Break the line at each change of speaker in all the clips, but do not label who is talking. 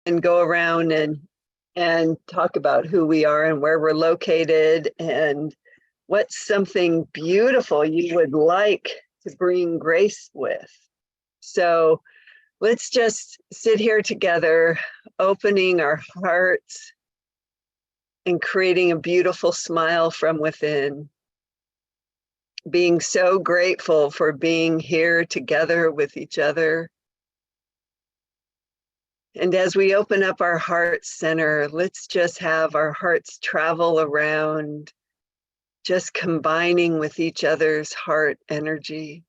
and go around and talk about who we are and where we're located and what's something beautiful you would like to bring grace with. So let's just sit here together, opening our hearts and creating a beautiful smile from within. Being so grateful for being here together with each other. And as we open up our heart center, let's just have our hearts travel around, just combining with each other's heart energy,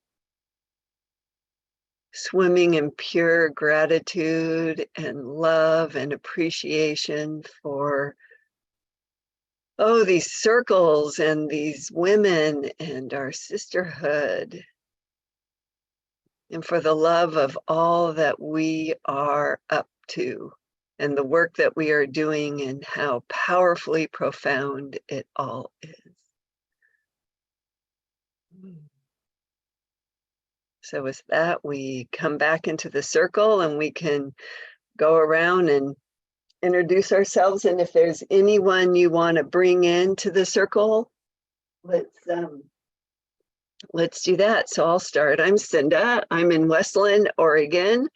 swimming in pure gratitude and love and appreciation for, oh, these circles and these women and our sisterhood, and for the love of all that we are up to and the work that we are doing and how powerfully profound it all is. So with that, we come back into the circle and we can go around and introduce ourselves. And if there's anyone you want to bring into the circle, let's do that. So I'll start. I'm Cinda. I'm in Westland, Oregon.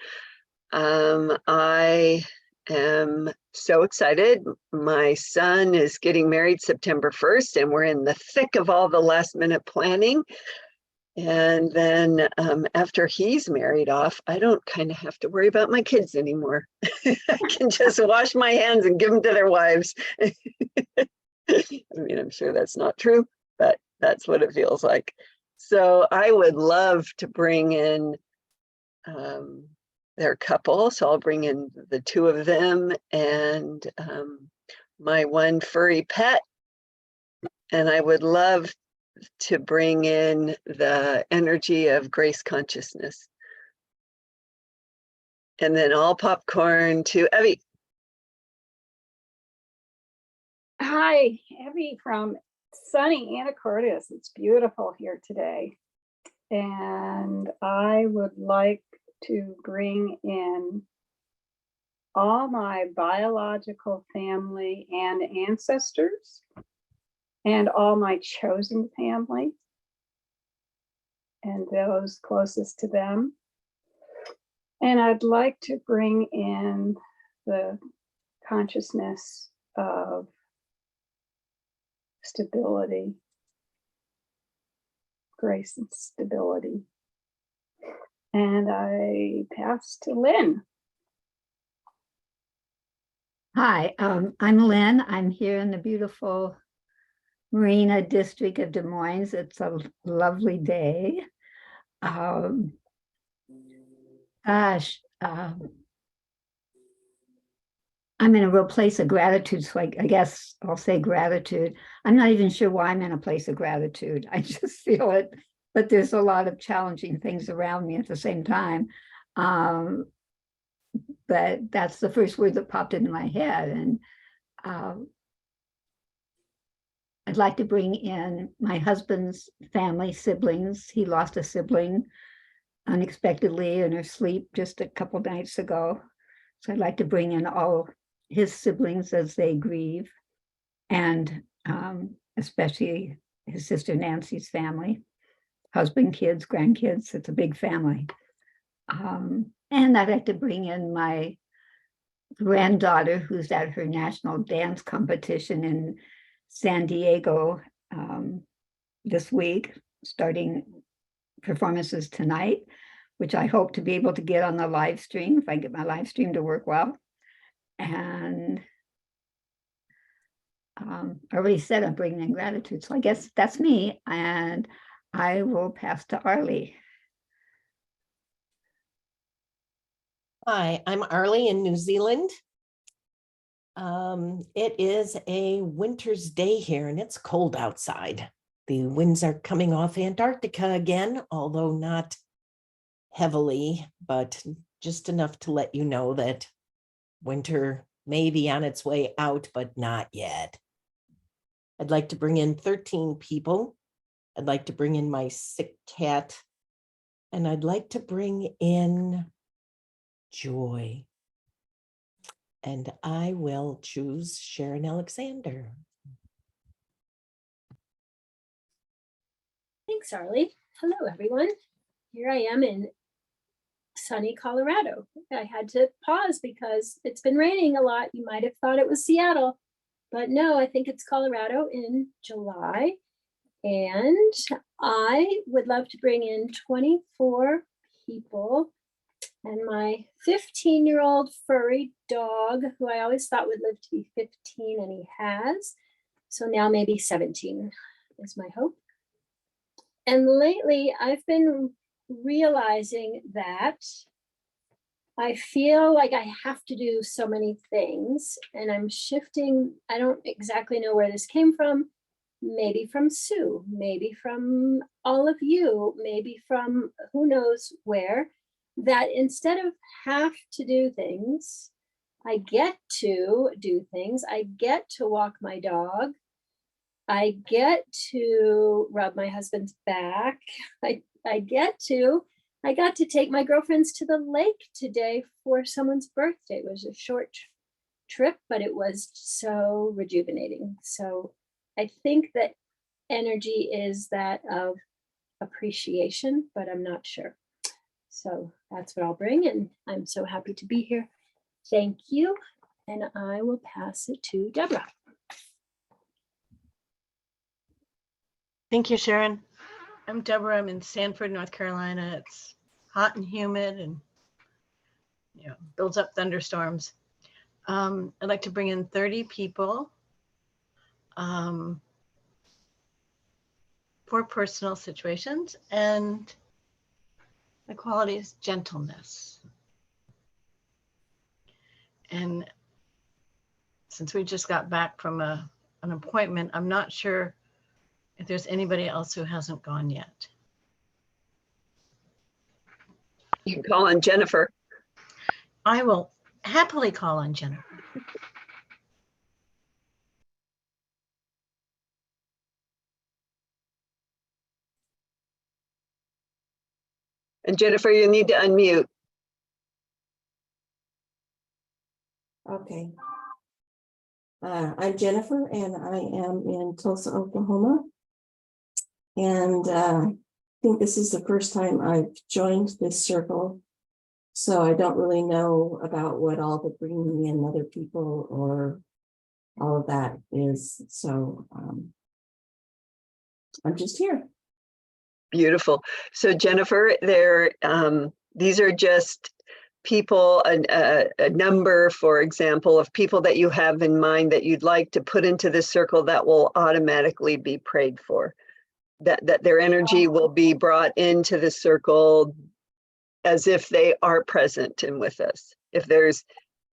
I am so excited. My son is getting married September 1st, and we're in the thick of all the last minute planning. And then after he's married off, I don't kind of have to worry about my kids anymore. I can just wash my hands and give them to their wives. I mean, I'm sure that's not true, but that's what it feels like. So I would love to bring in their couple. So I'll bring in the two of them and my one furry pet. And I would love to bring in the energy of grace consciousness. And then all popcorn to Evie.
Hi, Evie from sunny Anacortes. It's beautiful here today. And I would like to bring in all my biological family and ancestors and all my chosen family and those closest to them. And I'd like to bring in the consciousness of stability, grace and stability. And I pass to Lynn.
Hi, I'm Lynn. I'm here in the beautiful Marina District of Des Moines. It's a lovely day. I'm in a real place of gratitude, so I guess I'll say gratitude. I'm not even sure why I'm in a place of gratitude. I just feel it, but there's a lot of challenging things around me at the same time. But that's the first word that popped into my head. And I'd like to bring in my husband's family, siblings. He lost a sibling unexpectedly in her sleep just a couple nights ago. So I'd like to bring in all his siblings as they grieve, and especially his sister Nancy's family, husband, kids, grandkids. It's a big family. And I'd like to bring in my granddaughter who's at her national dance competition in San Diego this week, starting performances tonight, which I hope to be able to get on the live stream if I get my live stream to work well. And I already said I'm bringing in gratitude, so I guess that's me, and I will pass to Arlie.
Hi, I'm Arlie in New Zealand. It is a winter's day here and it's cold outside. The winds are coming off Antarctica again, although not heavily, but just enough to let you know that winter may be on its way out, but not yet. I'd like to bring in 13 people. I'd like to bring in my sick cat, and I'd like to bring in joy. And I will choose Sharon Alexander.
Thanks, Arlie. Hello, everyone. Here I am in sunny Colorado. I had to pause because it's been raining a lot. You might have thought it was Seattle, but no, I think it's Colorado in July. And I would love to bring in 24 people and my 15-year-old furry dog, who I always thought would live to be 15, and he has. So now maybe 17 is my hope. And lately I've been realizing that I feel like I have to do so many things, and I'm shifting. I don't exactly know where this came from. Maybe from Sue, maybe from all of you, maybe from who knows where, that instead of have to do things, I get to do things. I get to walk my dog. I get to rub my husband's back. I got to take my girlfriends to the lake today for someone's birthday. It was a short trip, but it was so rejuvenating. So I think that energy is that of appreciation, but I'm not sure. So that's what I'll bring, and I'm so happy to be here. Thank you. And I will pass it to Deborah.
Thank you, Sharon. I'm Deborah. I'm in Sanford, North Carolina. It's hot and humid and builds up thunderstorms. I'd like to bring in 30 people for personal situations, and the quality is gentleness. And since we just got back from an appointment, I'm not sure if there's anybody else who hasn't gone yet.
You can call on Jennifer.
I will happily call on Jennifer.
And Jennifer, you need to unmute.
Okay. I'm Jennifer, and I am in Tulsa, Oklahoma. And I think this is the first time I've joined this circle. So I don't really know about what all the bringing in other people or all of that is. So I'm just here.
Beautiful. So Jennifer, these are just people, a number, for example, of people that you have in mind that you'd like to put into this circle that will automatically be prayed for, that their energy will be brought into the circle as if they are present and with us. If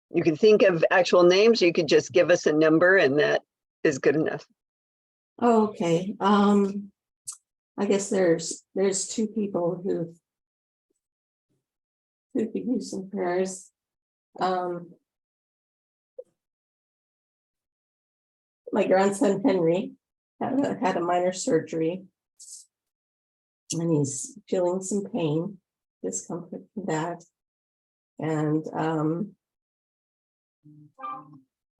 you can think of actual names, you could just give us a number, and that is good enough.
Oh, okay. I guess there's two people who could use some prayers. My grandson Henry had a minor surgery, and he's feeling some pain, discomfort from that. And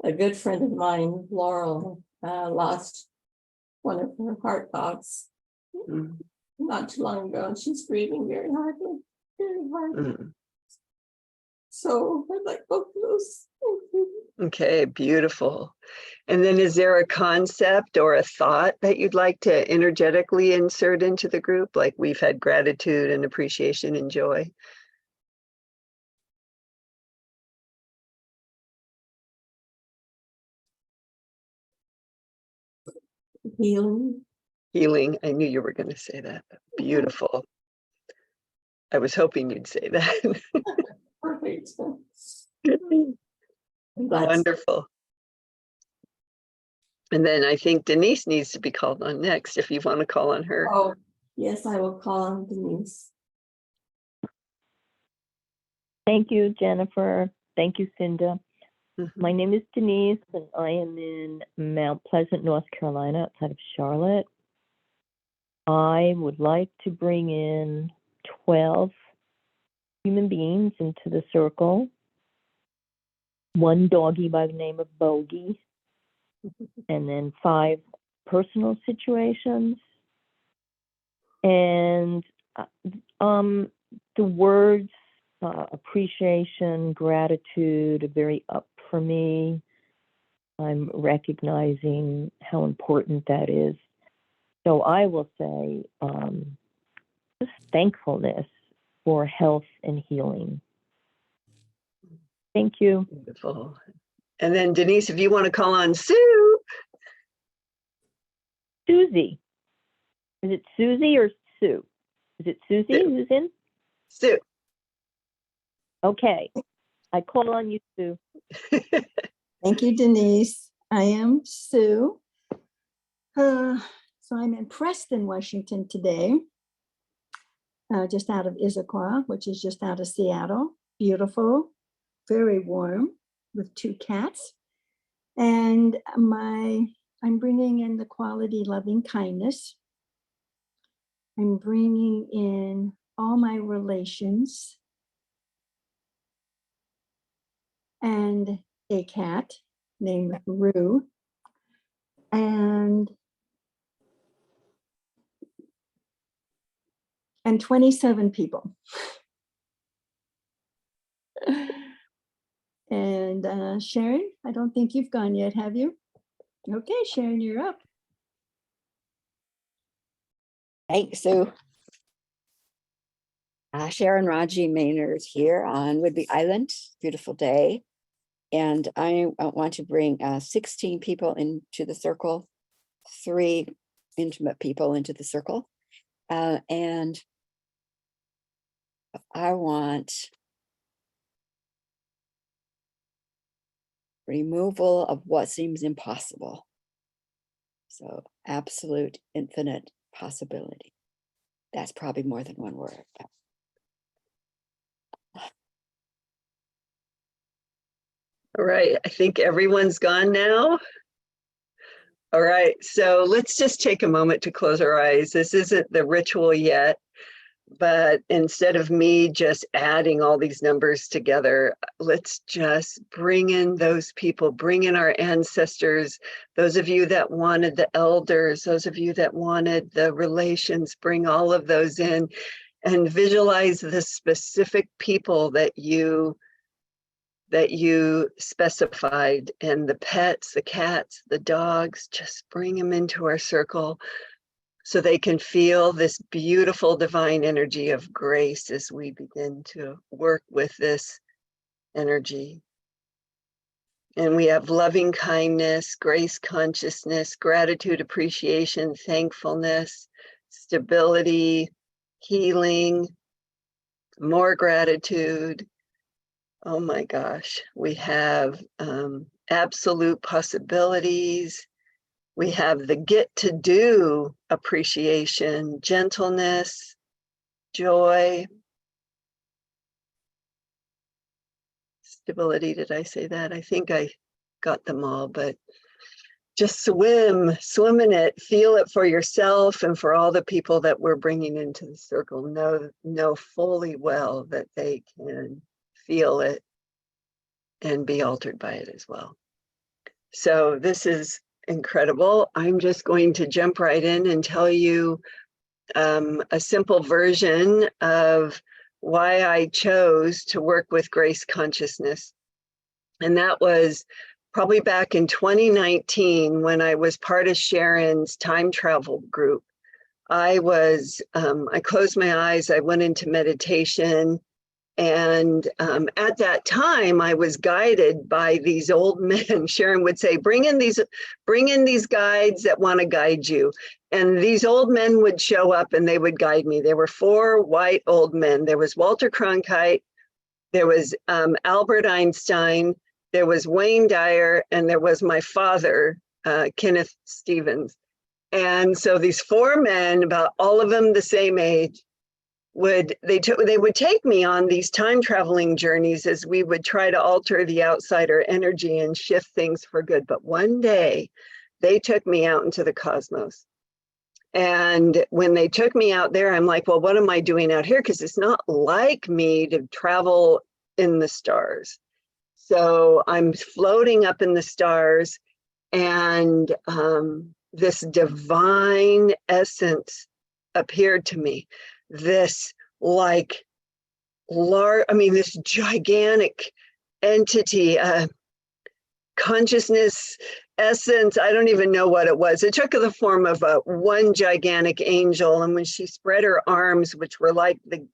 a good friend of mine, Laurel, lost one of her heart dogs not too long ago, and she's grieving very hard. So I'd like both of those.
Okay, beautiful. And then is there a concept or a thought that you'd like to energetically insert into the group? Like we've had gratitude and appreciation and joy.
Healing.
Healing. I knew you were going to say that. Beautiful. I was hoping you'd say that.
Perfect.
Wonderful. And then I think Denise needs to be called on next if you want to call on her.
Oh, yes, I will call on Denise.
Thank you, Jennifer. Thank you, Cinda. My name is Denise, and I am in Mount Pleasant, North Carolina, outside of Charlotte. I would like to bring in 12 human beings into the circle. one doggy by the name of Bogey, and then 5 personal situations. And the words appreciation, gratitude are very up for me. I'm recognizing how important that is. So I will say just thankfulness for health and healing. Thank you.
Beautiful. And then Denise, if you want to call on Sue.
Susie. Is it Susie or Sue? Is it Susie
Sue.
who's in?
Sue.
Okay. I call on you, Sue.
Thank you, Denise. I am Sue. So I'm in Preston, Washington today, just out of Issaquah, which is just out of Seattle. Beautiful, very warm, with 2 cats. And I'm bringing in the quality loving kindness. I'm bringing in all my relations and a cat named Rue. And 27 people. And Sharon, I don't think you've gone yet, have you? Okay, Sharon, you're up.
Thanks, Sue. Sharon Raji Maynard here on Whidbey Island. Beautiful day. And I want to bring 16 people into the circle, 3 intimate people into the circle. And I want removal of what seems impossible. So absolute infinite possibility. That's probably more than one word.
All right, I think everyone's gone now. All right, so let's just take a moment to close our eyes. This isn't the ritual yet, but instead of me just adding all these numbers together, let's just bring in those people, bring in our ancestors, those of you that wanted the elders, those of you that wanted the relations, bring all of those in and visualize the specific people that you specified, and the pets, the cats, the dogs, just bring them into our circle so they can feel this beautiful divine energy of grace as we begin to work with this energy. And we have loving kindness, grace consciousness, gratitude, appreciation, thankfulness, stability, healing, more gratitude. Oh my gosh, we have absolute possibilities. We have the get to do appreciation, gentleness, joy, stability. Did I say that? I think I got them all, but just swim in it, feel it for yourself and for all the people that we're bringing into the circle. Know fully well that they can feel it and be altered by it as well. So this is incredible. I'm just going to jump right in and tell you a simple version of why I chose to work with grace consciousness. And that was probably back in 2019 when I was part of Sharon's time travel group. I closed my eyes, I went into meditation. And at that time, I was guided by these old men. Sharon would say, bring in these guides that want to guide you. And these old men would show up and they would guide me. There were 4 white old men. There was Walter Cronkite, there was Albert Einstein, there was Wayne Dyer, and there was my father, Kenneth Stevens. And so these 4 men, about all of them the same age, they would take me on these time traveling journeys as we would try to alter the outsider energy and shift things for good. But one day they took me out into the cosmos. And when they took me out there, I'm like, well, what am I doing out here? Because it's not like me to travel in the stars. So I'm floating up in the stars, and this divine essence appeared to me. This like this gigantic entity, consciousness, essence, I don't even know what it was. It took the form of one gigantic angel. And when she spread her arms, which were like the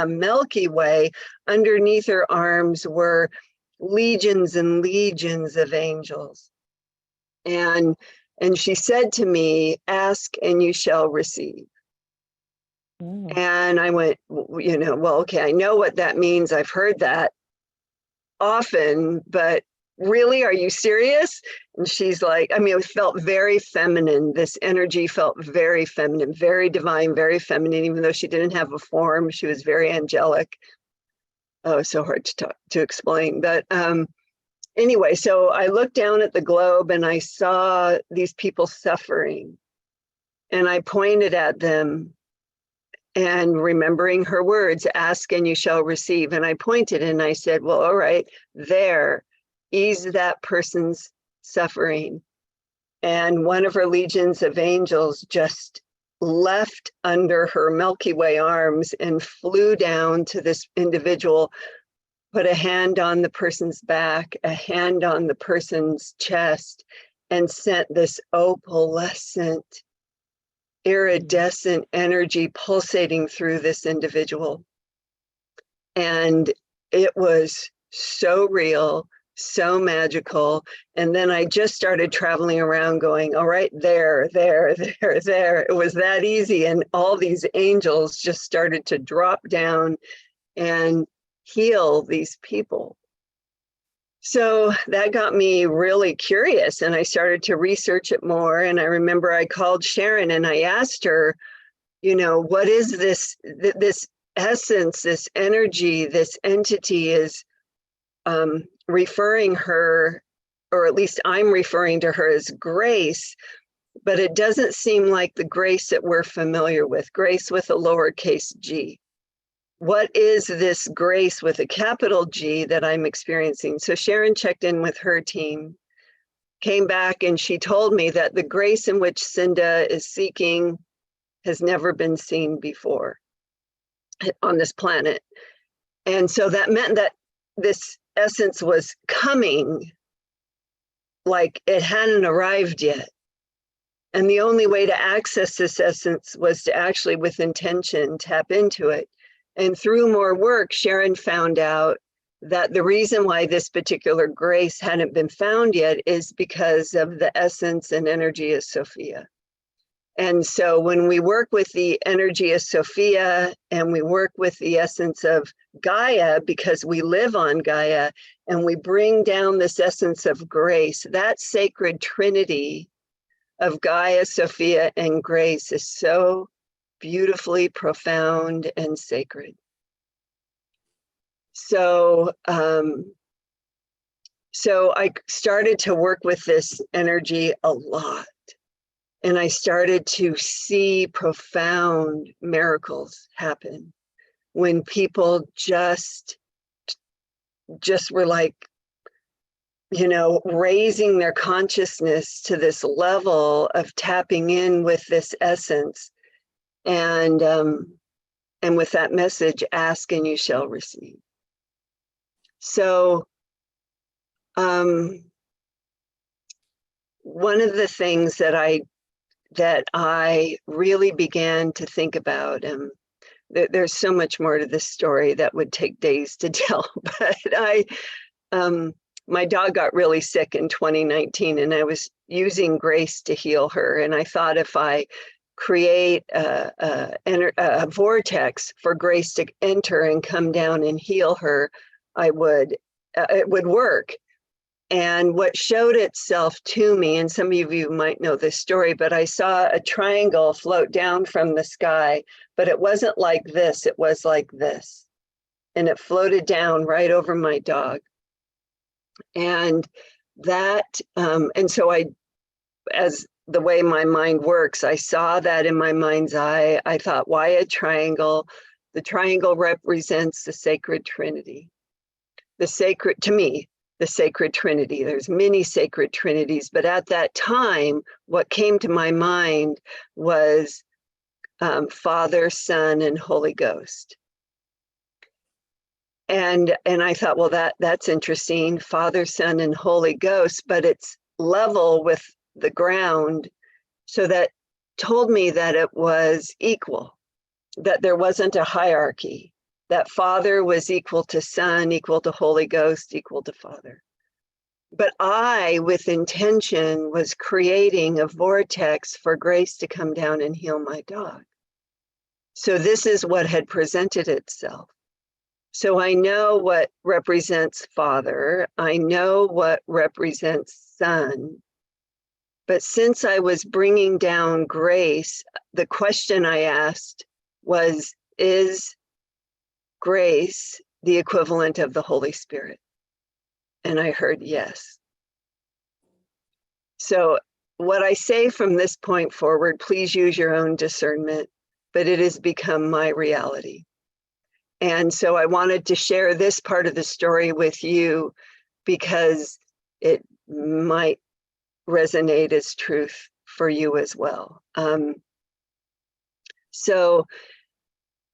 Milky Way, underneath her arms were legions and legions of angels. And she said to me, ask and you shall receive. And I went, well, okay, I know what that means. I've heard that often, but really, are you serious? And she's like, it felt very feminine. This energy felt very feminine, very divine, very feminine, even though she didn't have a form. She was very angelic. Oh, it's so hard to explain. But anyway, so I looked down at the globe and I saw these people suffering. And I pointed at them, and remembering her words, ask and you shall receive. And I pointed and I said, well, all right, there, ease that person's suffering. And one of her legions of angels just left under her Milky Way arms and flew down to this individual, put a hand on the person's back, a hand on the person's chest, and sent this opalescent, iridescent energy pulsating through this individual. And it was so real, so magical. And then I just started traveling around going, all right, there. It was that easy. And all these angels just started to drop down and heal these people. So that got me really curious, and I started to research it more. And I remember I called Sharon and I asked her, what is this essence, this energy, this entity is referring her, or at least I'm referring to her as grace, but it doesn't seem like the grace that we're familiar with, grace with a lowercase g. What is this grace with a capital G that I'm experiencing? So Sharon checked in with her team, came back, and she told me that the grace in which Cinda is seeking has never been seen before on this planet. And so that meant that this essence was coming, like it hadn't arrived yet. And the only way to access this essence was to actually, with intention, tap into it. And through more work, Sharon found out that the reason why this particular grace hadn't been found yet is because of the essence and energy of Sophia. And so when we work with the energy of Sophia and we work with the essence of Gaia, because we live on Gaia, and we bring down this essence of grace, that sacred trinity of Gaia, Sophia, and grace is so beautifully profound and sacred. So I started to work with this energy a lot, and I started to see profound miracles happen when people just were like, raising their consciousness to this level of tapping in with this essence. And with that message, ask and you shall receive. So one of the things that I really began to think about, there's so much more to this story that would take days to tell, but my dog got really sick in 2019, and I was using grace to heal her. And I thought if I create a vortex for grace to enter and come down and heal her, it would work. And what showed itself to me, and some of you might know this story, but I saw a triangle float down from the sky, but it wasn't like this, it was like this. And it floated down right over my dog. And that, and so as the way my mind works, I saw that in my mind's eye. I thought, why a triangle? The triangle represents the sacred Trinity. The sacred, to me, the sacred Trinity. There's many sacred Trinities, but at that time, what came to my mind was Father, Son, and Holy Ghost. And I thought, well, that's interesting, Father, Son, and Holy Ghost, but it's level with the ground. So that told me that it was equal, that there wasn't a hierarchy, that Father was equal to Son, equal to Holy Ghost, equal to Father. But I, with intention, was creating a vortex for grace to come down and heal my dog. So this is what had presented itself. So I know what represents Father. I know what represents Son. But since I was bringing down grace, the question I asked was, is grace the equivalent of the Holy Spirit? And I heard yes. So what I say from this point forward, please use your own discernment, but it has become my reality. And so I wanted to share this part of the story with you because it might resonate as truth for you as well. So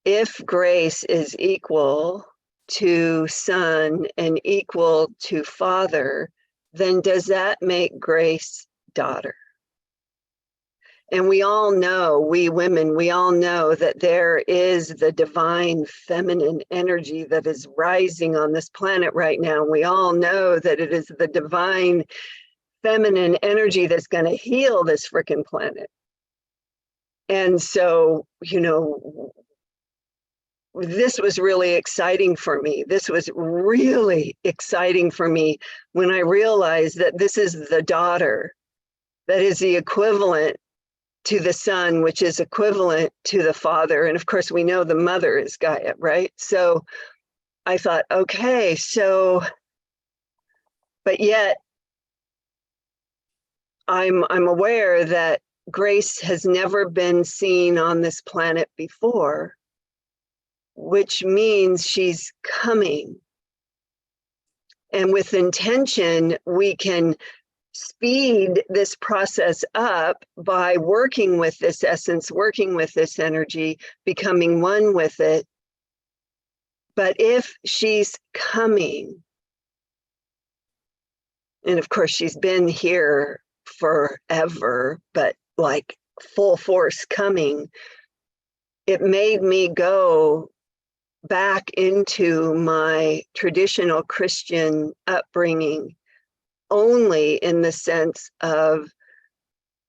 if grace is equal to Son and equal to Father, then does that make grace daughter? And we all know, we women, we all know that there is the divine feminine energy that is rising on this planet right now. We all know that it is the divine feminine energy that's going to heal this frickin' planet. And so, you know, this was really exciting for me. This was really exciting for me when I realized that this is the daughter that is the equivalent to the Son, which is equivalent to the Father. And of course, we know the mother is Gaia, right? So I thought, okay, so, but yet I'm aware that grace has never been seen on this planet before, which means she's coming. And with intention, we can speed this process up by working with this essence, working with this energy, becoming one with it. But if she's coming, and of course she's been here forever, but like full force coming, it made me go back into my traditional Christian upbringing, only in the sense of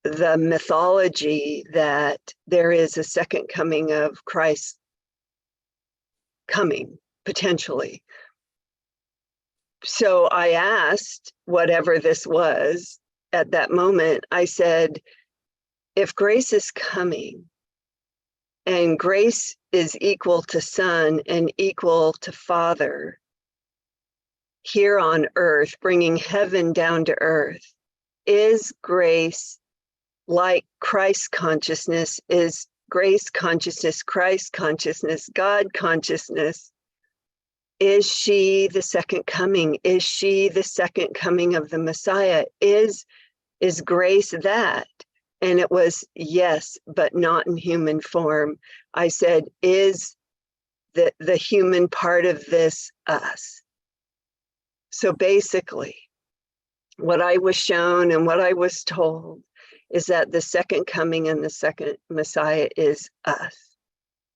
the mythology that there is a second coming of Christ coming, potentially. So I asked whatever this was at that moment, I said, if grace is coming and grace is equal to Son and equal to Father, here on earth, bringing heaven down to earth, is grace like Christ consciousness? Is grace consciousness, Christ consciousness, God consciousness? Is she the second coming? Is she the second coming of the Messiah? Is grace that? And it was yes, but not in human form. I said, is the human part of this us? So basically, what I was shown and what I was told is that the second coming and the second Messiah is us.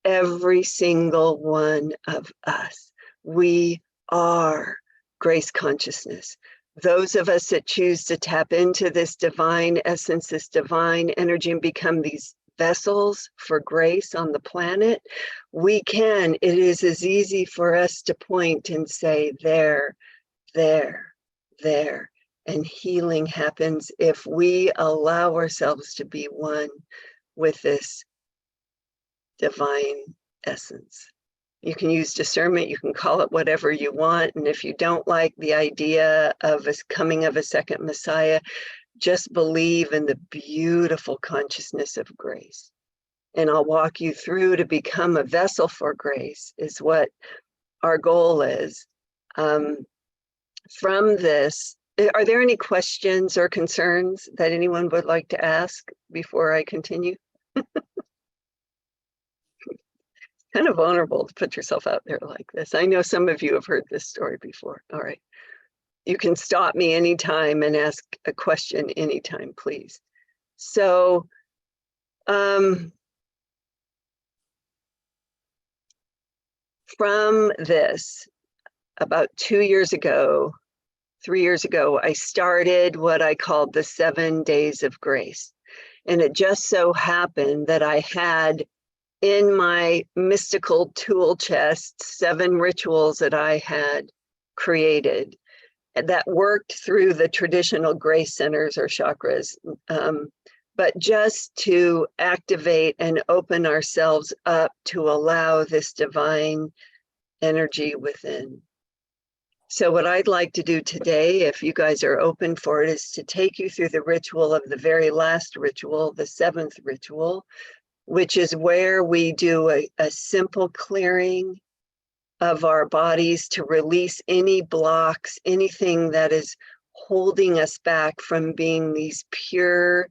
Every single one of us. We are grace consciousness. Those of us that choose to tap into this divine essence, this divine energy, and become these vessels for grace on the planet, we can. It is as easy for us to point and say, there. And healing happens if we allow ourselves to be one with this divine essence. You can use discernment, you can call it whatever you want. And if you don't like the idea of a coming of a second Messiah, just believe in the beautiful consciousness of grace. And I'll walk you through to become a vessel for grace is what our goal is. from this, are there any questions or concerns that anyone would like to ask before I continue? Kind of vulnerable to put yourself out there like this. I know some of you have heard this story before. All right. You can stop me anytime and ask a question anytime, please. So, from this, about 2 years ago, 3 years ago, I started what I called the 7 days of grace. And it just so happened that I had in my mystical tool chest 7 rituals that I had created that worked through the traditional grace centers or chakras, but just to activate and open ourselves up to allow this divine energy within. So what I'd like to do today, if you guys are open for it, is to take you through the ritual of the very last ritual, the 7th ritual, which is where we do a simple clearing of our bodies to release any blocks, anything that is holding us back from being these pure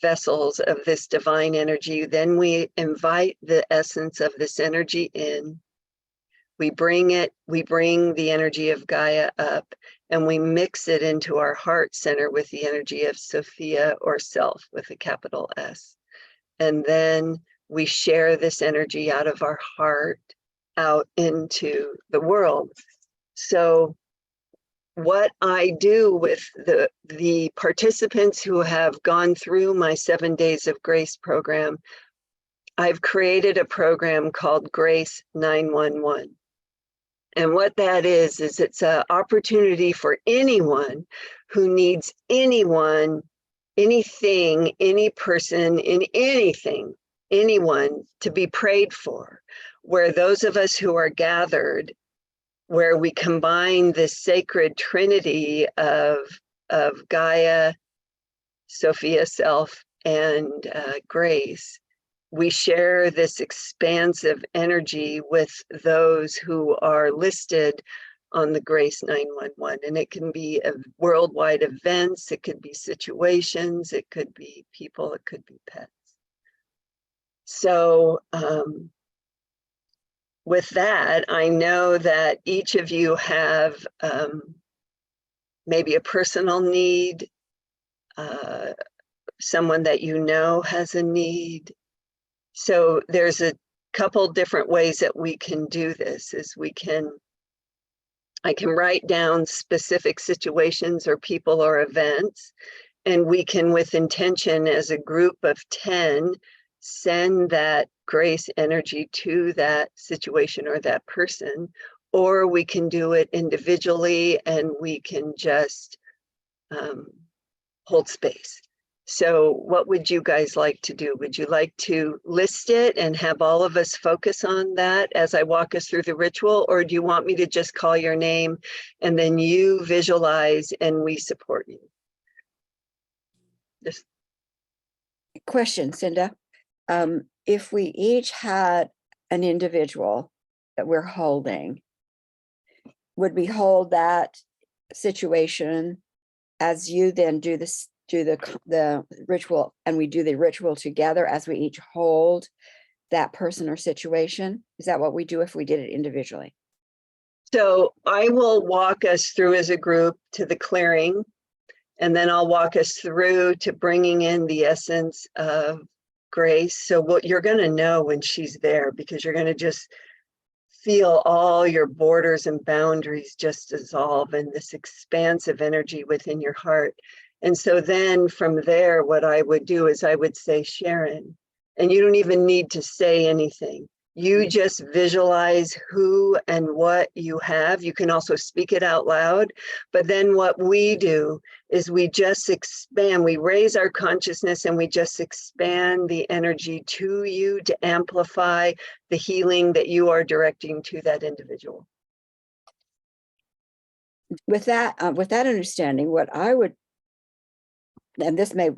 vessels of this divine energy. Then we invite the essence of this energy in. We bring the energy of Gaia up, and we mix it into our heart center with the energy of Sophia, or self with a capital S. And then we share this energy out of our heart out into the world. So what I do with the participants who have gone through my 7 Days of Grace program, I've created a program called Grace 911. And what that is it's an opportunity for anyone who needs anyone, anything, any person, in anything, anyone to be prayed for, where those of us who are gathered, where we combine this sacred trinity of Gaia, Sophia self, and grace, we share this expansive energy with those who are listed on the Grace 911. And it can be worldwide events, it could be situations, it could be people, it could be pets. So with that, I know that each of you have maybe a personal need, someone that you know has a need. So there's a couple different ways that we can do this. I can write down specific situations or people or events, and we can, with intention as a group of 10, send that grace energy to that situation or that person, or we can do it individually and we can just hold space. So what would you guys like to do? Would you like to list it and have all of us focus on that as I walk us through the ritual? Or do you want me to just call your name and then you visualize and we support you? Just
Question, Cinda. If we each had an individual that we're holding, would we hold that situation as you then do the ritual, and we do the ritual together as we each hold that person or situation? Is that what we do if we did it individually?
So I will walk us through as a group to the clearing, and then I'll walk us through to bringing in the essence of grace. So what you're going to know when she's there, because you're going to just feel all your borders and boundaries just dissolve in this expansive energy within your heart. And so then from there, what I would do is I would say, Sharon, and you don't even need to say anything. You just visualize who and what you have. You can also speak it out loud. But then what we do is we just expand, we raise our consciousness and we just expand the energy to you to amplify the healing that you are directing to that individual.
With that understanding, what I would, and this may,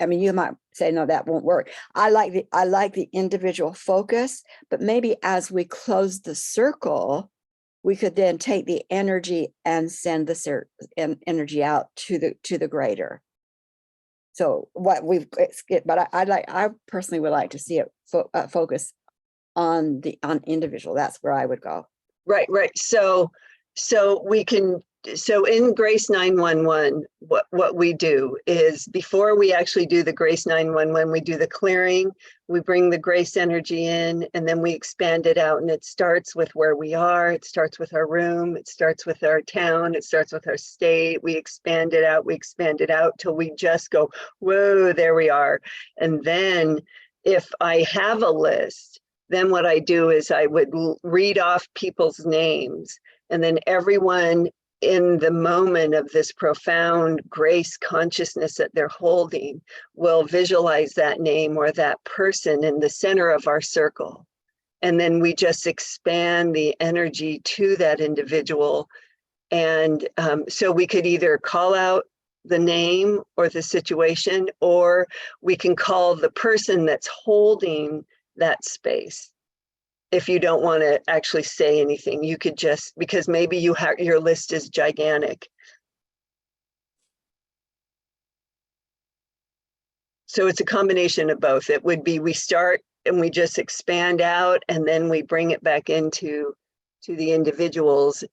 I mean, you might say, no, that won't work. I like the individual focus, but maybe as we close the circle, we could then take the energy and send the energy out to the greater. So what but I personally would like to see it focus on individual. That's where I would go.
Right. So we can, so in Grace 911, what we do is before we actually do the Grace 911, we do the clearing, we bring the Grace energy in, and then we expand it out. And it starts with where we are, it starts with our room, it starts with our town, it starts with our state. We expand it out till we just go, whoa, there we are. And then if I have a list, then what I do is I would read off people's names, and then everyone in the moment of this profound grace consciousness that they're holding will visualize that name or that person in the center of our circle. And then we just expand the energy to that individual. And so we could either call out the name or the situation, or we can call the person that's holding that space. If you don't want to actually say anything, you could just, because maybe your list is gigantic. So it's a combination of both. It would be, we start and we just expand out, and then we bring it back into the individuals.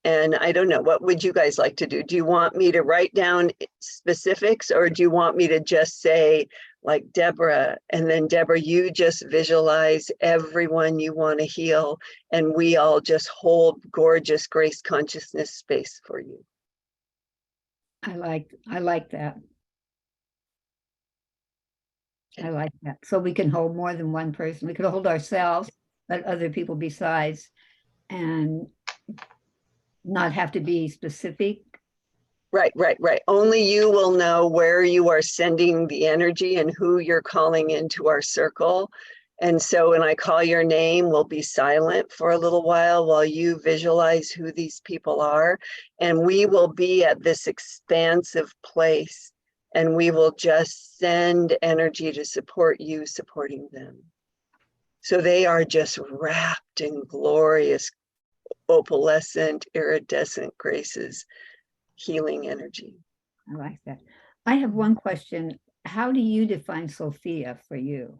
And I don't know, what would you guys like to do? Do you want me to write down specifics, or do you want me to just say, like Deborah, and then Deborah, you just visualize everyone you want to heal, and we all just hold gorgeous grace consciousness space for you?
I like that. I like that. So we can hold more than one person. We could hold ourselves, but other people besides, and not have to be specific.
Right. Only you will know where you are sending the energy and who you're calling into our circle. And so when I call your name, we'll be silent for a little while you visualize who these people are. And we will be at this expansive place, and we will just send energy to support you, supporting them. So they are just wrapped in glorious, opalescent, iridescent graces, healing energy.
I like that. I have one question. How do you define Sophia for you?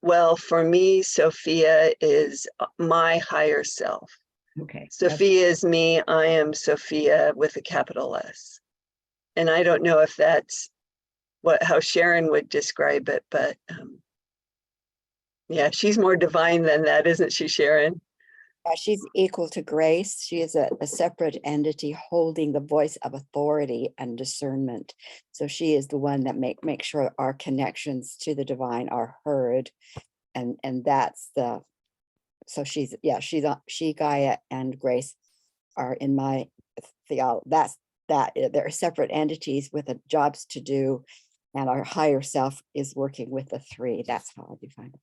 Well, for me, Sophia is my higher self.
Okay.
Sophia is me. I am Sophia with a capital S. And I don't know if that's how Sharon would describe it, but yeah, she's more divine than that, isn't she, Sharon?
She's equal to Grace. She is a separate entity holding the voice of authority and discernment. So she is the one that make sure our connections to the divine are heard. And that's the, so she, Gaia and Grace are in my theology. They're separate entities with jobs to do. And our higher self is working with the three. That's how I define it.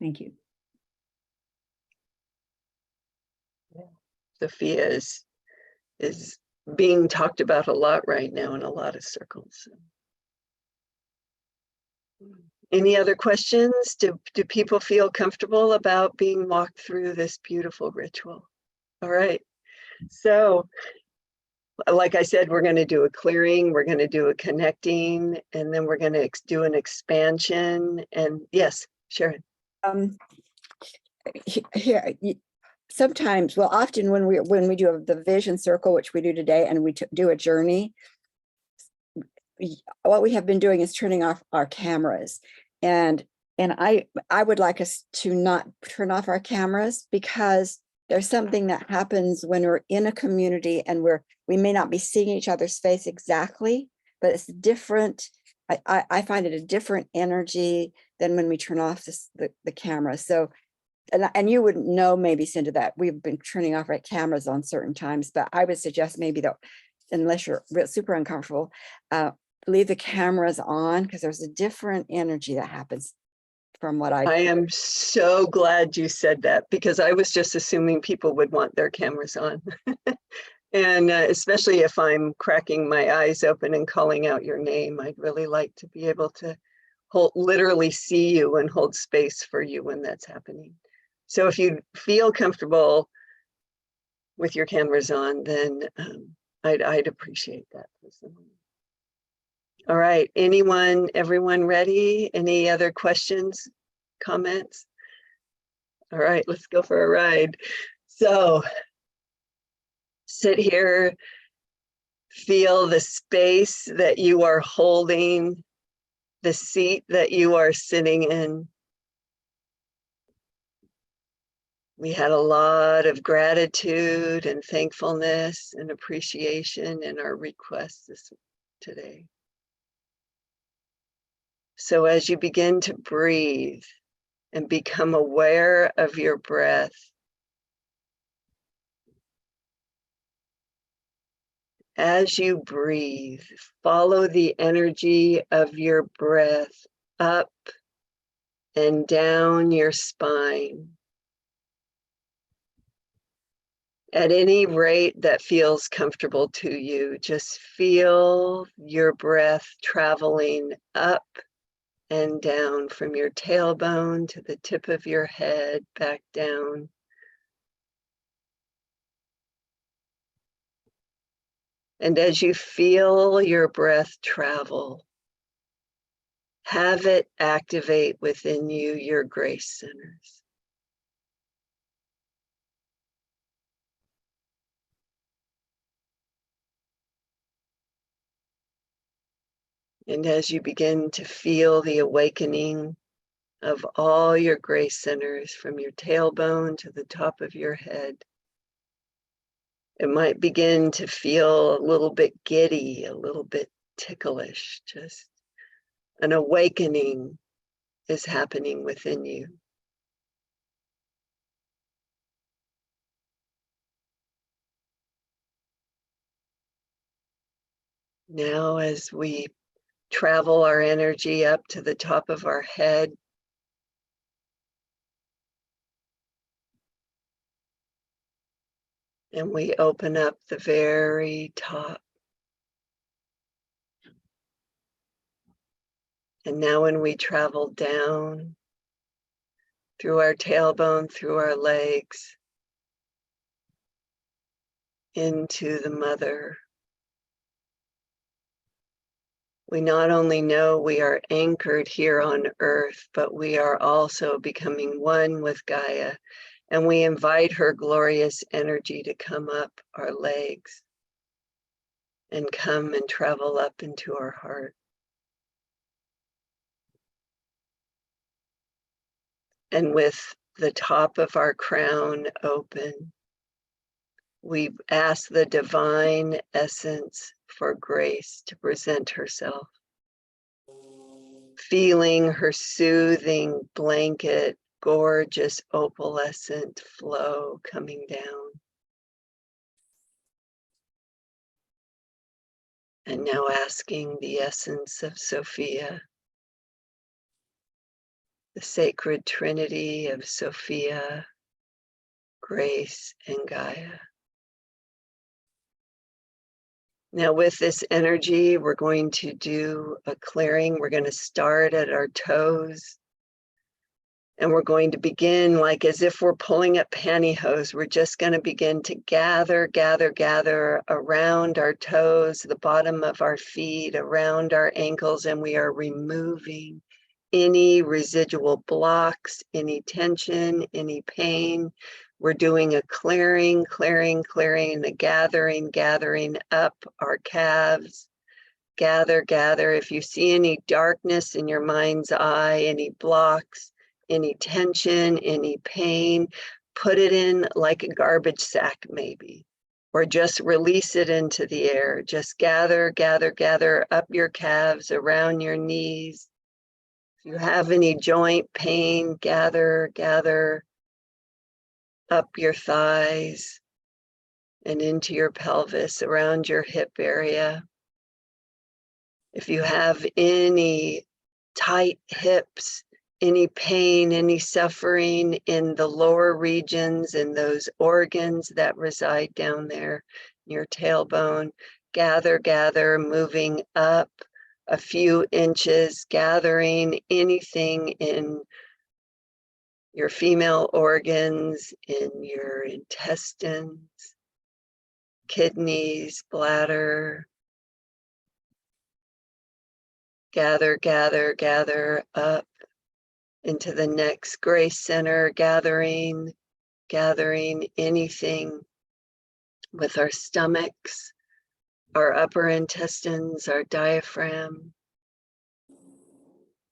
Thank you.
Sophia is being talked about a lot right now in a lot of circles. Any other questions? Do people feel comfortable about being walked through this beautiful ritual? All right. So, like I said, we're going to do a clearing, we're going to do a connecting, and then we're going to do an expansion. And yes, Sharon.
Here, sometimes, well, often when we do the vision circle, which we do today, and we do a journey, what we have been doing is turning off our cameras. And I would like us to not turn off our cameras, because there's something that happens when we're in a community and we may not be seeing each other's face exactly, but it's different. I find it a different energy than when we turn off the camera. So, and you wouldn't know, maybe, Cinda, that we've been turning off our cameras on certain times, but I would suggest maybe that, unless you're super uncomfortable, leave the cameras on, because there's a different energy that happens from what I
am so glad you said that, because I was just assuming people would want their cameras on. And especially if I'm cracking my eyes open and calling out your name, I'd really like to be able to literally see you and hold space for you when that's happening. So if you feel comfortable with your cameras on, then I'd appreciate that personally. All right, everyone ready? Any other questions, comments? All right, let's go for a ride. So sit here, feel the space that you are holding, the seat that you are sitting in. We had a lot of gratitude and thankfulness and appreciation in our requests today. So as you begin to breathe and become aware of your breath, as you breathe, follow the energy of your breath up and down your spine. At any rate that feels comfortable to you, just feel your breath traveling up and down from your tailbone to the tip of your head, back down. And as you feel your breath travel, have it activate within you your grace centers. And as you begin to feel the awakening of all your grace centers from your tailbone to the top of your head, it might begin to feel a little bit giddy, a little bit ticklish, just an awakening is happening within you. Now, as we travel our energy up to the top of our head, and we open up the very top. And now when we travel down through our tailbone, through our legs, into the mother, we not only know we are anchored here on earth, but we are also becoming one with Gaia. And we invite her glorious energy to come up our legs and come and travel up into our heart. And with the top of our crown open, we ask the divine essence for grace to present herself. Feeling her soothing blanket, gorgeous opalescent flow coming down. And now asking the essence of Sophia, the sacred trinity of Sophia, Grace, and Gaia. Now with this energy, we're going to do a clearing. We're going to start at our toes. And we're going to begin like as if we're pulling up pantyhose. We're just going to begin to gather around our toes, the bottom of our feet, around our ankles, and we are removing any residual blocks, any tension, any pain. We're doing a clearing, and a gathering up our calves. Gather. If you see any darkness in your mind's eye, any blocks, any tension, any pain, put it in like a garbage sack maybe, or just release it into the air. Just gather up your calves, around your knees. If you have any joint pain, gather up your thighs and into your pelvis, around your hip area. If you have any tight hips, any pain, any suffering in the lower regions, in those organs that reside down there, your tailbone, gather, moving up a few inches, gathering anything in your female organs in your intestines, kidneys, bladder. Gather, gather, gather up into the next grace center, gathering anything with our stomachs, our upper intestines, our diaphragm,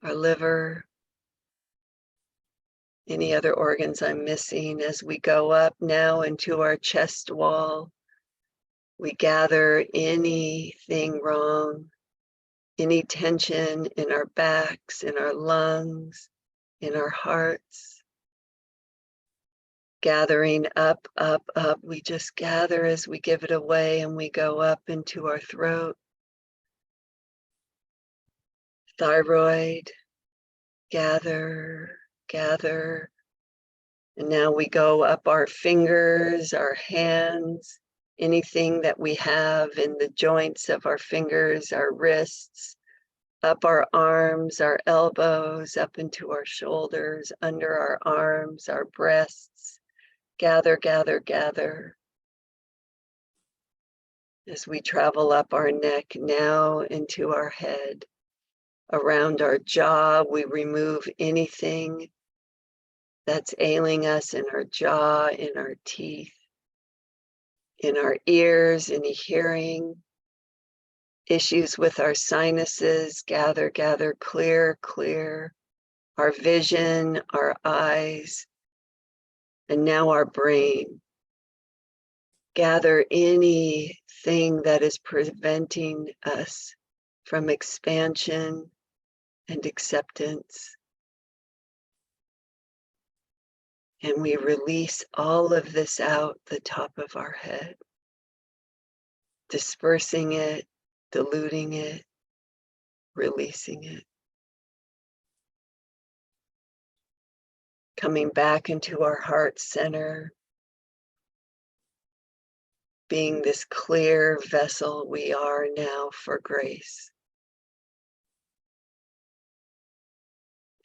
our liver, any other organs I'm missing. As we go up now into our chest wall, we gather anything wrong, any tension in our backs, in our lungs, in our hearts. Gathering up, up, up. We just gather as we give it away, and we go up into our throat, thyroid, gather, gather. And now we go up our fingers, our hands, anything that we have in the joints of our fingers, our wrists, up our arms, our elbows, up into our shoulders, under our arms, our breasts. Gather, gather, gather. As we travel up our neck now into our head, around our jaw, we remove anything that's ailing us in our jaw, in our teeth, in our ears, any hearing, issues with our sinuses. Gather, gather, clear, clear. Our vision, our eyes, and now our brain. Gather anything that is preventing us from expansion and acceptance. And we release all of this out the top of our head, dispersing it, diluting it, releasing it. Coming back into our heart center, being this clear vessel we are now for grace.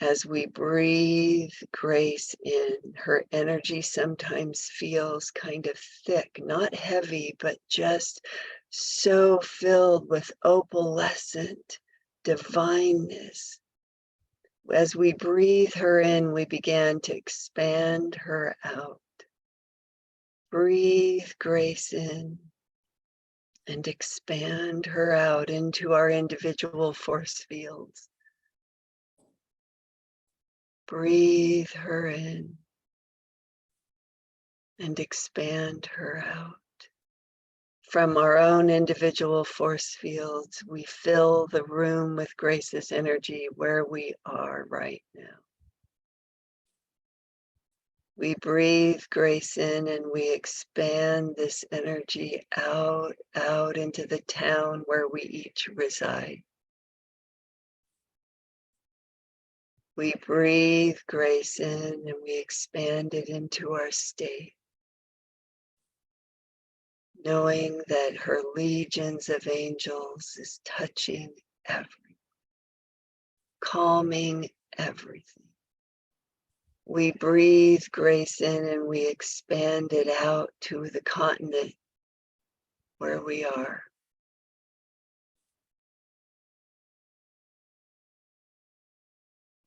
As we breathe grace in, her energy sometimes feels kind of thick, not heavy, but just so filled with opalescent divineness. As we breathe her in, we began to expand her out. Breathe grace in and expand her out into our individual force fields. Breathe her in and expand her out. From our own individual force fields, we fill the room with Grace's energy where we are right now. We breathe grace in and we expand this energy out, out into the town where we each reside. We breathe grace in and we expand it into our state, knowing that her legions of angels is touching everything, calming everything. We breathe grace in and we expand it out to the continent where we are.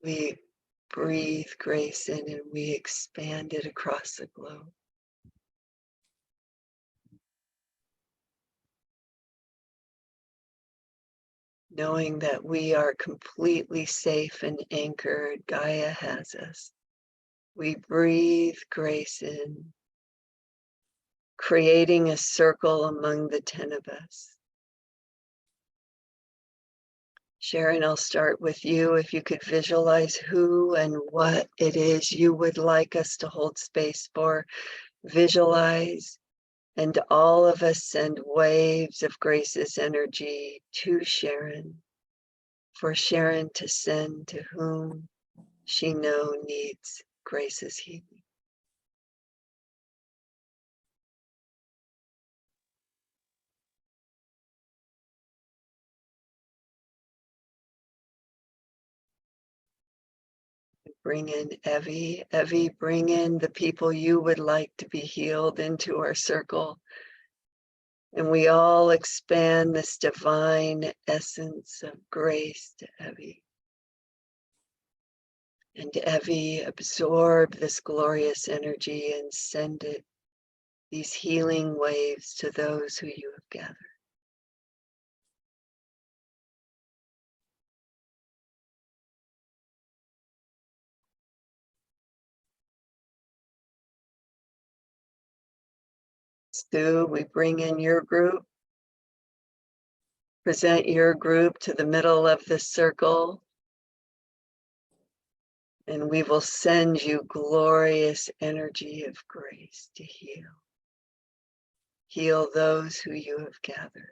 We breathe grace in and we expand it across the globe. Knowing that we are completely safe and anchored, Gaia has us. We breathe grace in, creating a circle among the 10 of us. Sharon, I'll start with you. If you could visualize who and what it is you would like us to hold space for, visualize, and all of us send waves of Grace's energy to Sharon, for Sharon to send to whom she knows needs Grace's healing. Bring in Evie. Evie, bring in the people you would like to be healed into our circle. And we all expand this divine essence of grace to Evie. And Evie, absorb this glorious energy and send it, these healing waves, to those who you have gathered. Stu, we bring in your group. Present your group to the middle of the circle. And we will send you glorious energy of grace to heal. Heal those who you have gathered.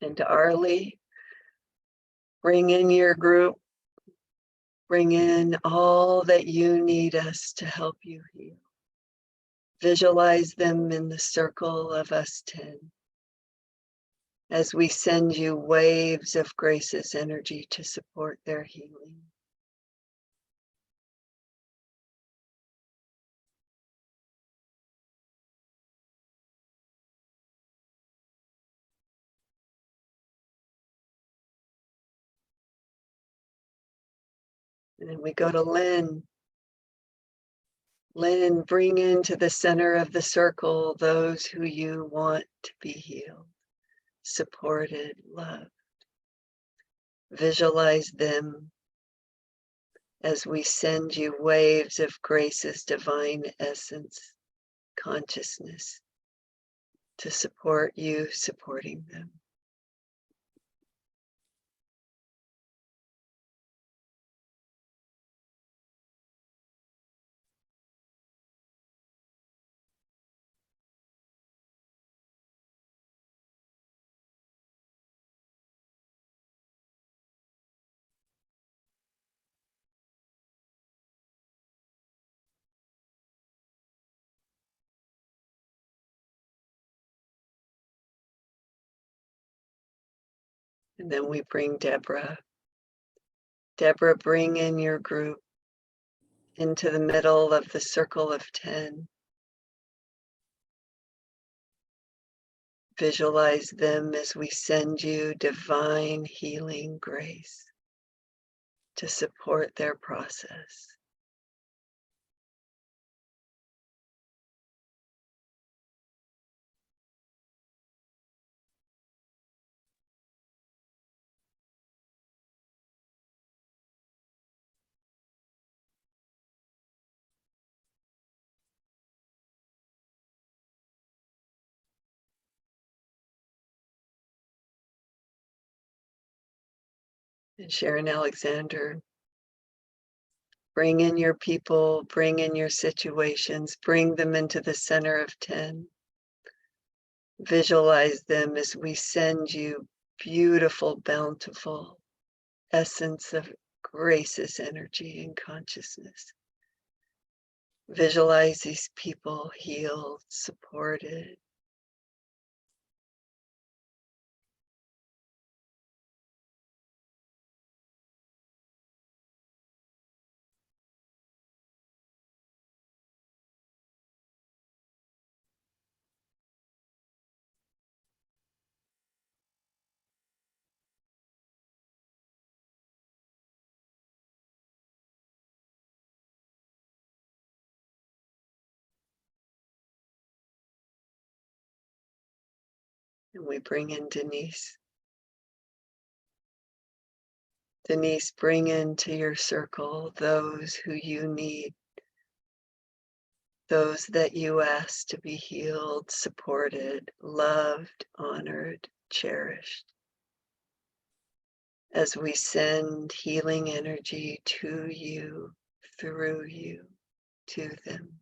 And Arlie, bring in your group. Bring in all that you need us to help you heal. Visualize them in the circle of us 10 as we send you waves of Grace's energy to support their healing. And then we go to Lynn. Lynn, bring into the center of the circle those who you want to be healed, supported, loved. Visualize them as we send you waves of Grace's divine essence, consciousness, to support you, supporting them. And then we bring Deborah. Deborah, bring in your group into the middle of the circle of 10. Visualize them as we send you divine healing grace to support their process. And Sharon Alexander, bring in your people, bring in your situations, bring them into the center of 10. Visualize them as we send you beautiful, bountiful essence of Grace's energy and consciousness. Visualize these people healed, supported. And we bring in Denise. Denise, bring into your circle those who you need, those that you ask to be healed, supported, loved, honored, cherished. As we send healing energy to you, through you, to them.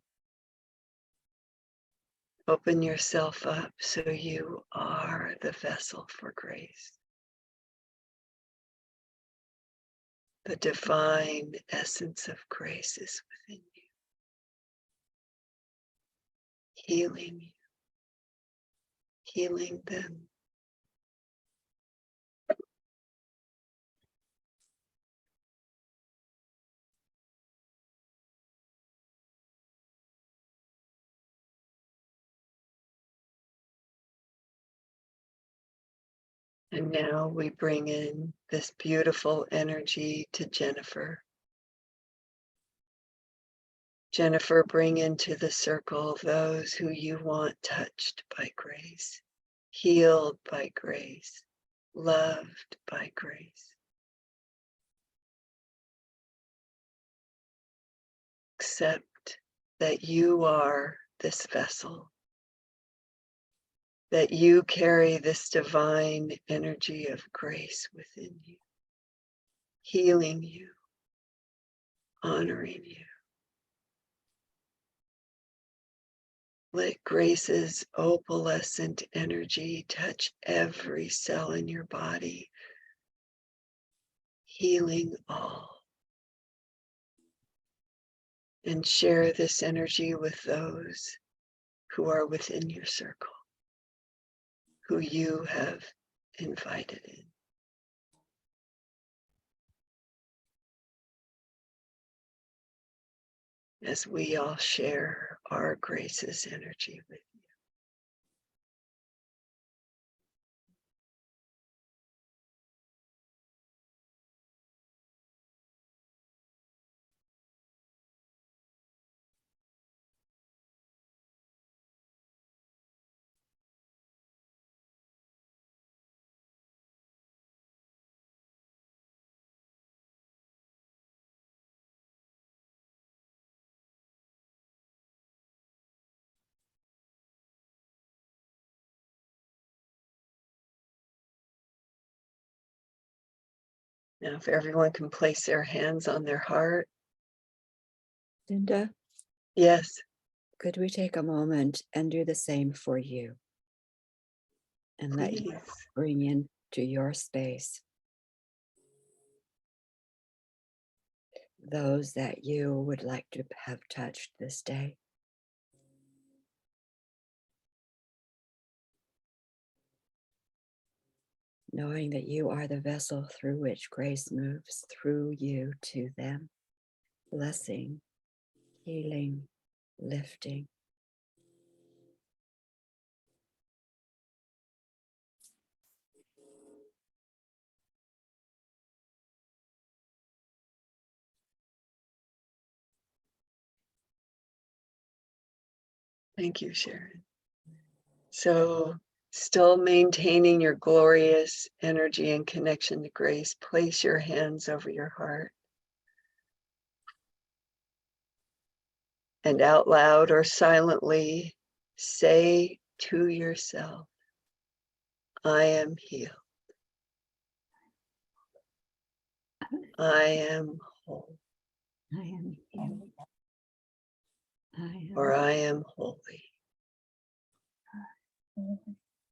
Open yourself up so you are the vessel for grace. The divine essence of grace is within you, healing you, healing them. And now we bring in this beautiful energy to Jennifer. Jennifer, bring into the circle those who you want touched by grace, healed by grace, loved by grace. Accept that you are this vessel, that you carry this divine energy of grace within you, healing you, honoring you. Let grace's opalescent energy touch every cell in your body, healing all. And share this energy with those who are within your circle, who you have invited in. As we all share our grace's energy with you. Now, if everyone can place their hands on their heart.
Cinda,
Yes,
could we take a moment and do the same for you? And let you
please.
bring into your space those that you would like to have touched this day. Knowing that you are the vessel through which grace moves through you to them, blessing, healing, lifting.
Thank you, Sharon. So, still maintaining your glorious energy and connection to grace, place your hands over your heart. And out loud or silently say to yourself, I am healed. I am whole.
I am healed.
Or I am holy.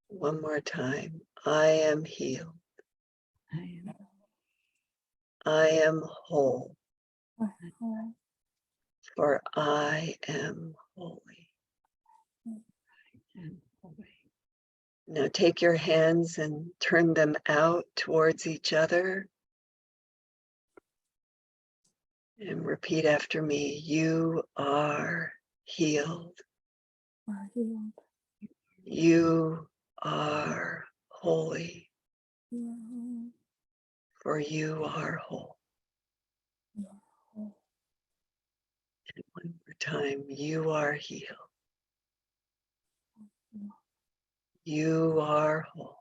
One more time. I am healed.
I am
I am whole. For I am holy.
holy.
Now take your hands and turn them out towards each other. And repeat after me. You are healed. You are holy. For you are whole. And one more time. You are healed. You are whole.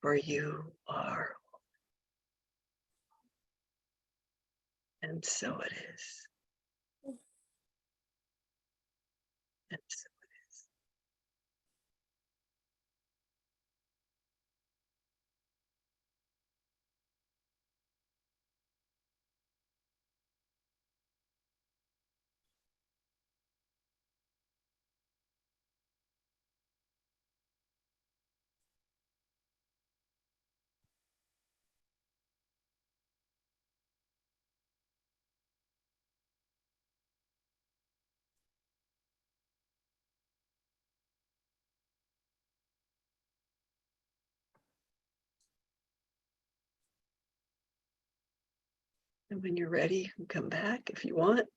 For you are whole. And so it is. And so it is. And when you're ready, you can come back if you want.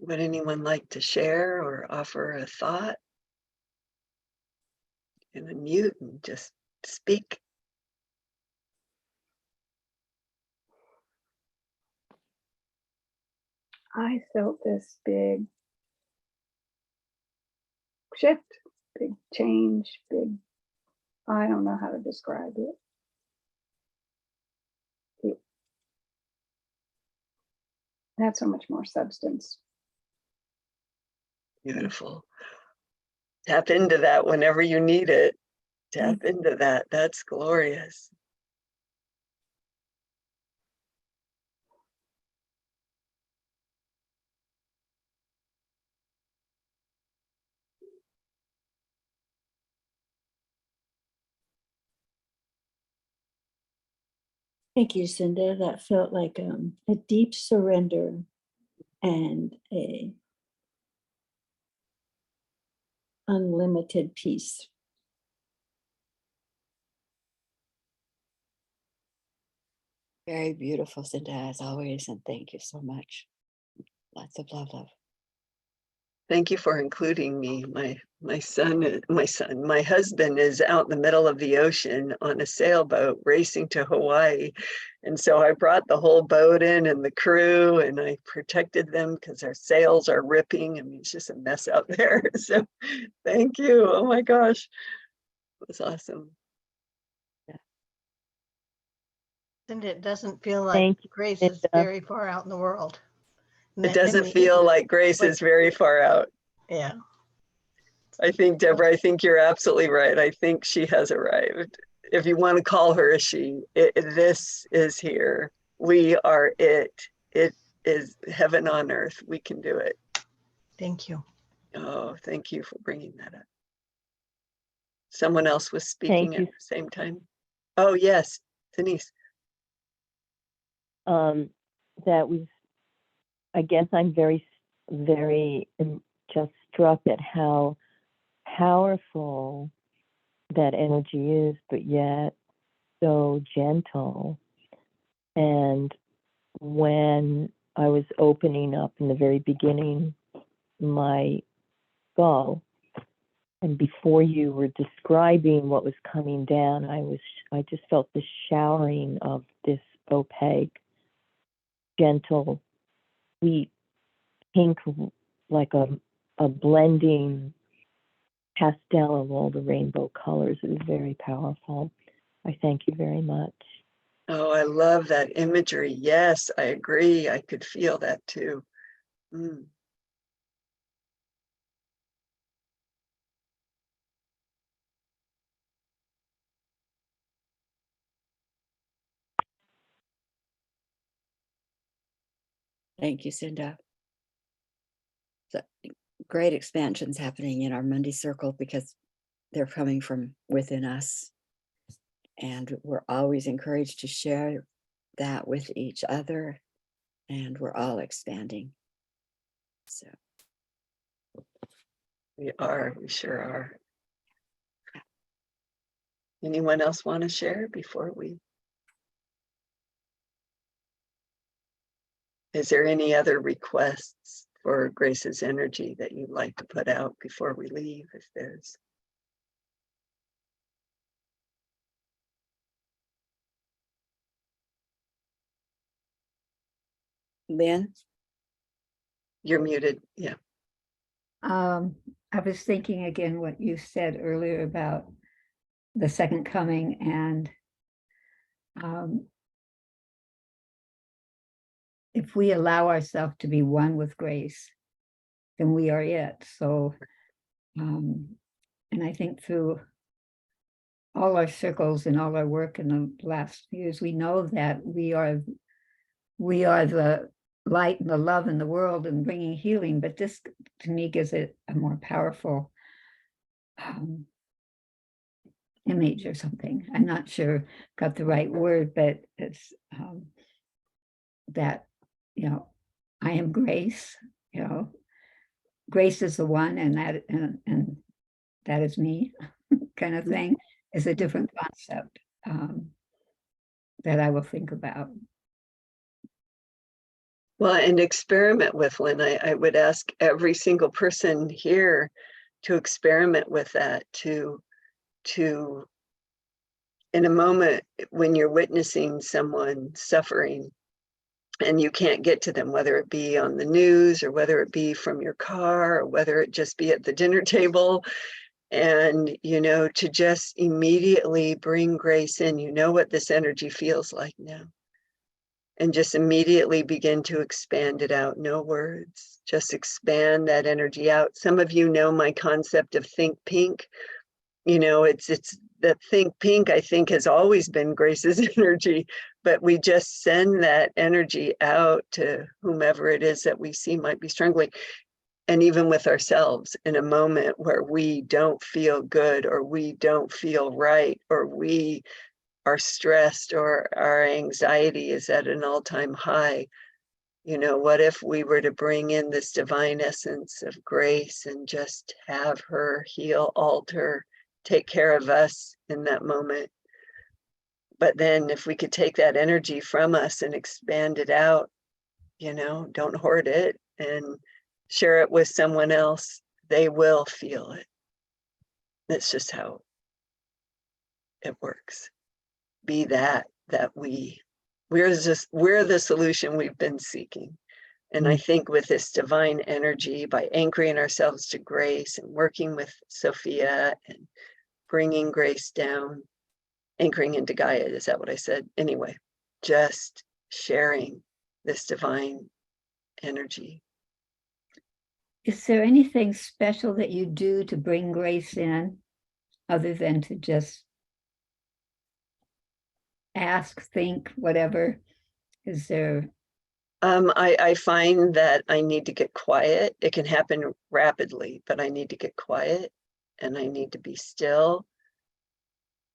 Would anyone like to share or offer a thought? And unmute and just speak.
I felt this big shift, big change, I don't know how to describe it. It had so much more substance.
Beautiful. Tap into that whenever you need it. Tap into that. That's glorious.
Thank you, Cinda. That felt like a deep surrender and a unlimited peace.
Very beautiful, Cinda, as always, and thank you so much. Lots of love, love.
Thank you for including me. My husband is out in the middle of the ocean on a sailboat racing to Hawaii. And so I brought the whole boat in and the crew, and I protected them because our sails are ripping. I mean, it's just a mess out there. So thank you. Oh my gosh. It was awesome.
And it doesn't feel like
Thank you,
Grace is
Cinda.
very far out in the world.
It doesn't feel like Grace is very far out.
Yeah.
I think, Deborah, I think you're absolutely right. I think she has arrived. If you want to call her a she, this is here. We are it. It is heaven on earth. We can do it.
Thank you.
Oh, thank you for bringing that up. Someone else was speaking
Thank you.
at the same time. Oh, yes, Denise.
That was, I guess I'm very just struck at how powerful that energy is, but yet so gentle. And when I was opening up in the very beginning, my skull, and before you were describing what was coming down, I just felt the showering of this opaque, gentle, sweet pink, like a blending pastel of all the rainbow colors. It was very powerful. I thank you very much.
Oh, I love that imagery. Yes, I agree. I could feel that too. Mm.
Thank you, Cinda. So great expansions happening in our Monday circle because they're coming from within us. And we're always encouraged to share that with each other. And we're all expanding. So
We sure are. Anyone else want to share before we? Is there any other requests for Grace's energy that you'd like to put out before we leave, if there's?
Lynn?
You're muted, yeah.
I was thinking again what you said earlier about the second coming, and if we allow ourselves to be one with Grace, then we are it. So, and I think through all our circles and all our work in the last years, we know that we are the light and the love in the world and bringing healing. But this, to me, gives it a more powerful image or something. I'm not sure got the right word, but it's that I am grace, grace is the one, and that is me, kind of thing. Is a different concept that I will think about.
Well, and experiment with, Lynn. I would ask every single person here to experiment with that, to in a moment when you're witnessing someone suffering and you can't get to them, whether it be on the news or whether it be from your car or whether it just be at the dinner table, and to just immediately bring grace in. What this energy feels like now, and just immediately begin to expand it out. No words, just expand that energy out. Some of you know my concept of think pink. It's that think pink, I think, has always been Grace's energy, but we just send that energy out to whomever it is that we see might be struggling. And even with ourselves, in a moment where we don't feel good, or we don't feel right, or we are stressed, or our anxiety is at an all-time high, what if we were to bring in this divine essence of grace and just have her heal, alter, take care of us in that moment? But then if we could take that energy from us and expand it out, don't hoard it, and share it with someone else, they will feel it. That's just how it works. Be that we're the solution we've been seeking. And I think with this divine energy, by anchoring ourselves to grace and working with Sophia and bringing grace down, anchoring into Gaia, is that what I said? Anyway, just sharing this divine energy.
Is there anything special that you do to bring grace in, other than to just ask, think, whatever? Is there?
I find that I need to get quiet. It can happen rapidly, but I need to get quiet and I need to be still.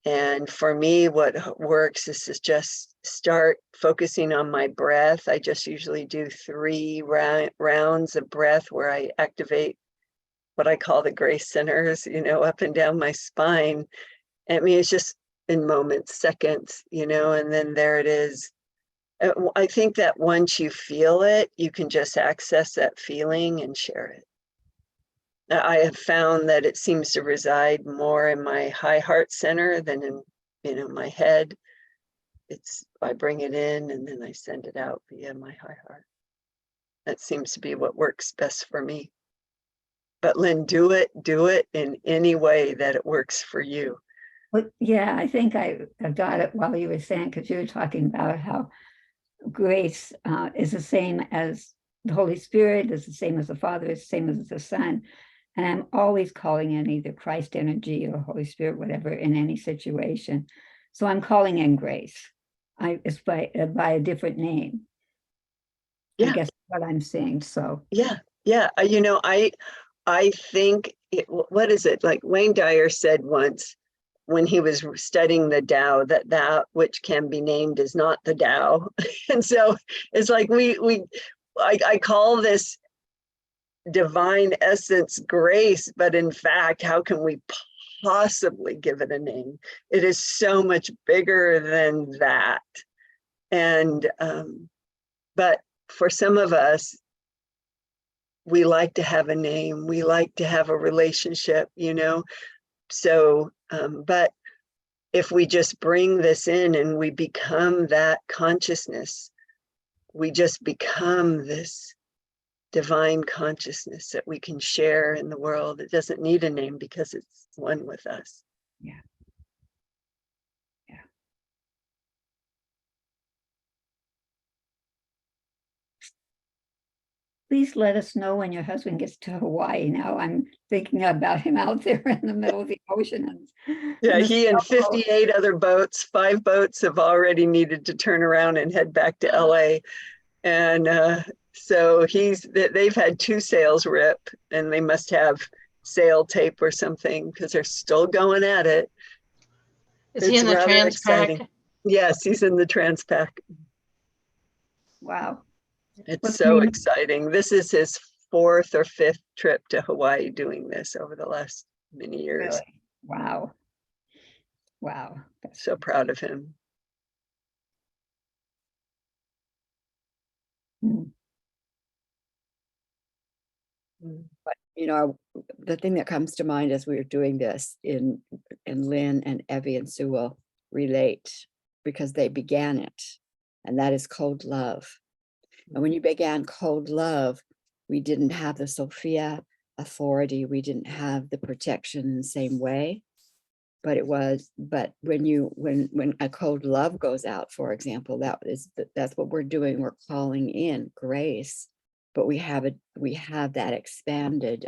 And for me, what works is to just start focusing on my breath. I just usually do 3 rounds of breath where I activate what I call the grace centers, up and down my spine. I mean, it's just in moments, seconds, and then there it is. I think that once you feel it, you can just access that feeling and share it. I have found that it seems to reside more in my high heart center than in, my head. I bring it in and then I send it out via my high heart. That seems to be what works best for me. But Lynn, do it in any way that it works for you.
Well, yeah, I think I got it while you were saying, because you were talking about how grace is the same as the Holy Spirit, is the same as the Father, is the same as the Son. And I'm always calling in either Christ energy or Holy Spirit, whatever, in any situation. So I'm calling in grace. It's by a different name.
Yeah.
I guess what I'm saying. So
yeah. I think what is it, like Wayne Dyer said once when he was studying the Tao, that which can be named is not the Tao. And so it's like I call this divine essence grace, but in fact, how can we possibly give it a name? It is so much bigger than that. And but for some of us, we like to have a name, we like to have a relationship, so but if we just bring this in and we become that consciousness, we just become this divine consciousness that we can share in the world. It doesn't need a name because it's one with us.
yeah. Please let us know when your husband gets to Hawaii. Now I'm thinking about him out there in the middle of the ocean.
Yeah, he and 58 other boats, 5 boats have already needed to turn around and head back to LA. And so they've had 2 sails rip, and they must have sail tape or something because they're still going at it.
Is he in the Transpac?
Yes, he's in the Transpac.
Wow.
It's
What's the
so
name?
exciting. This is his 4th or 5th trip to Hawaii doing this over the last many years.
Really? Wow. Wow. That's
So proud of him.
Hmm.
Mm.
But, you know, the thing that comes to mind as we were doing this and Lynn and Evie and Sue will relate because they began it, and that is cold love. And when you began cold love, we didn't have the Sophia authority. We didn't have the protection in the same way. But when a cold love goes out, for example, that's what we're doing. We're calling in grace, but we have that expanded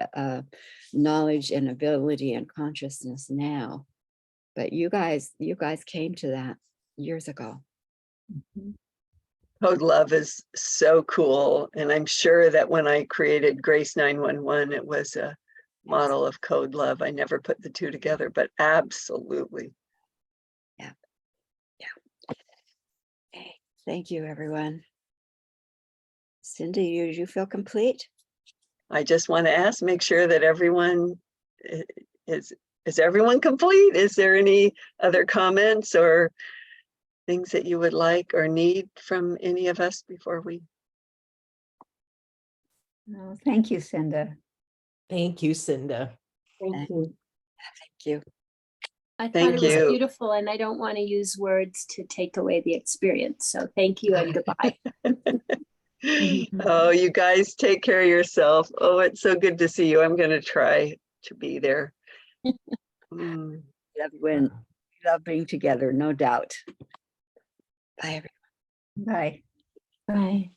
knowledge and ability and consciousness now. But you guys came to that years ago.
Code Love is so cool. And I'm sure that when I created Grace 911, it was a model of Code Love. I never put the two together, but absolutely.
Yeah. Okay. Thank you, everyone. Cinda, you feel complete?
I just want to ask, make sure that everyone is everyone complete? Is there any other comments or things that you would like or need from any of us before we?
No, thank you, Cinda.
Thank you, Cinda.
Thank you.
Thank you.
I thought
Thank
it was
you.
beautiful, and I don't want to use words to take away the experience. So thank you and goodbye.
Oh, you guys take care of yourself. Oh, it's so good to see you. I'm going to try to be there. Mm.
Love being together, no doubt. Bye, everyone.
Bye.
Bye.